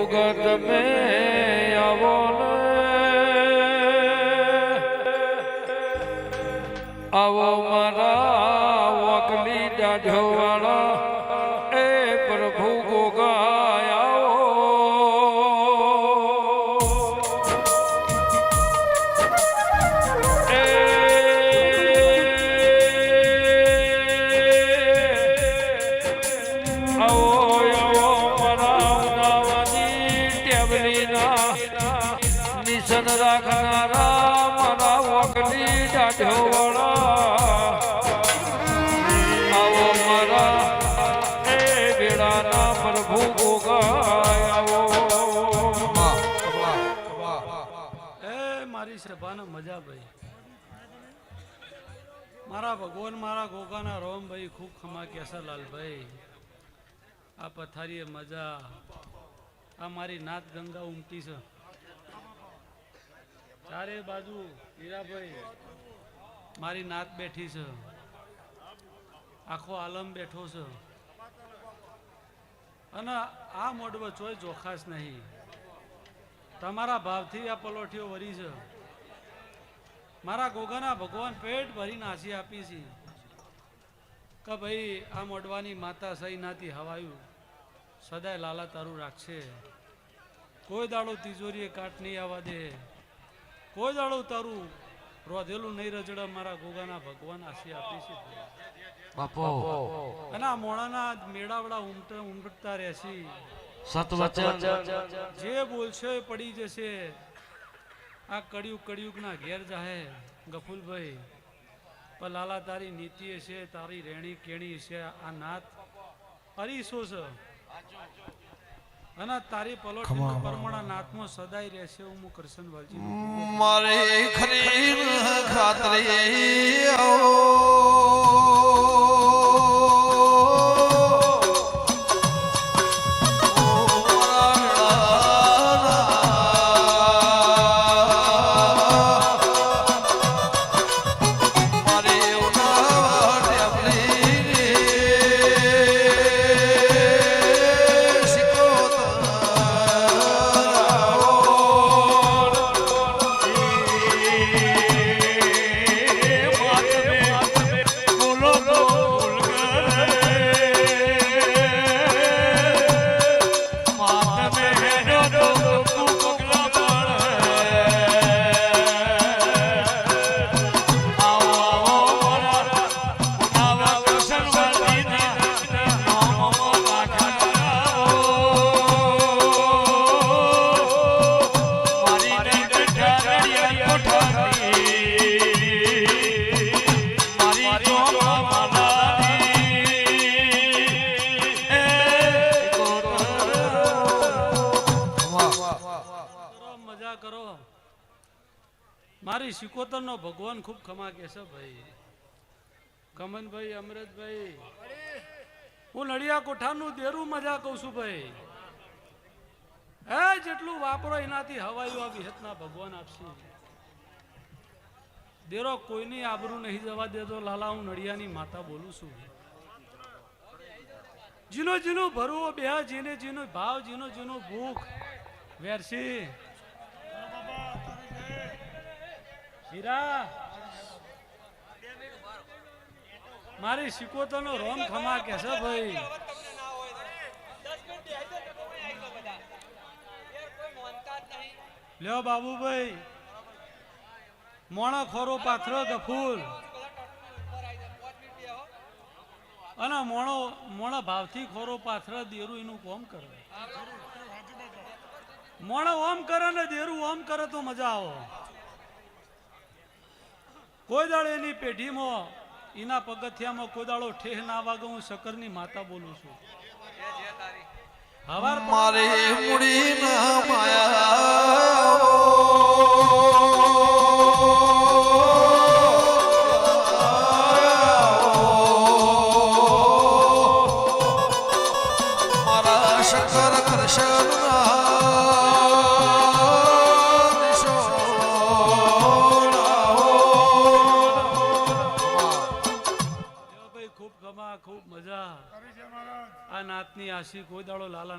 જગત મેં આવો આવો મારા વકલી દાઢો વાળા એ પ્રભુ ગોગાય નિશન રાખનારા મારા વકલી દાઢો વાળા આવો મારા એ વેળાના પ્રભુ ગોગાય આવો એ મારી સભાનો મજા ભાઈ મારા ભગવાન મારા ગોગાના રોમ ભાઈ ખૂબ ખમા કેસરલાલ ભાઈ આ પથારીએ મજા આ મારી નાત ગંગા ઉમટી છે ચારે બાજુ હીરાભાઈ મારી નાત બેઠી છે આખો આલમ બેઠો છે અને આ મોડવો ચોય ચોખાશ નહીં તમારા ભાવથી આ પલોઠીઓ વરી છે મારા ગોગાના ભગવાન પેટ ભરી નાસી આપી છે કે ભાઈ આ મોડવાની માતા સહી નાથી હવાયું સદાય લાલા તારું રાખશે કોઈ દાડો તિજોરીએ કાટ નહીં આવવા દે કોઈ દાડો તારું રોધેલું નહીં રજડા મારા ગોગાના ભગવાન આશી આપી છે બાપો અને આ મોણાના મેળાવડા ઉમટતા રહેશે જે બોલશે એ પડી જશે આ કળિયુગ ના ઘેર જાહે ગફુલભાઈ પણ લાલા તારી નીતિ છે તારી રેણી કેણી છે આ નાત અરીસો છે અને તારી પલોઠી પરમણા નાથમાં સદાય રહેશે હું કૃષ્ણ વાલજી મારે ખરી ખાતરી મારી સિકોતર નો ભગવાન ખૂબ ખમા કે છે ભાઈ કમનભાઈ અમૃતભાઈ હું નડિયા કોઠાનું દેરું મજા કહું છું ભાઈ એ જેટલું વાપરો એનાથી હવાયું આ વિહતના ભગવાન આપશે દેરો કોઈની આબરૂ નહીં જવા દેતો લાલા હું નડિયાની માતા બોલું છું જીનો જીનો ભરવો બે જીને જીનો ભાવ જીનો જીનો ભૂખ વેરસી હીરા મારી સિકોતર નો રોમ ખમા કે છે ભાઈ લ્યો બાબુભાઈ મોણો ખોરો પાથરો ગફૂલ અને મોણો ભાવથી ખોરો પાથરો દેરું એનું કોમ કરે મોણો ઓમ કરે ને દેરું ઓમ કરે તો મજા આવો કોઈ દાડો એની પેઢીમાં એના પગથિયામાં કોઈ દાડો ઠેહ ના વાગે હું શકરની માતા બોલું છું હવાર મારે મુડી ના માયા મારા શંકર કૃષ્ણ ખૂબ મજા આ નાતની આશી કોઈ દાડો લાલા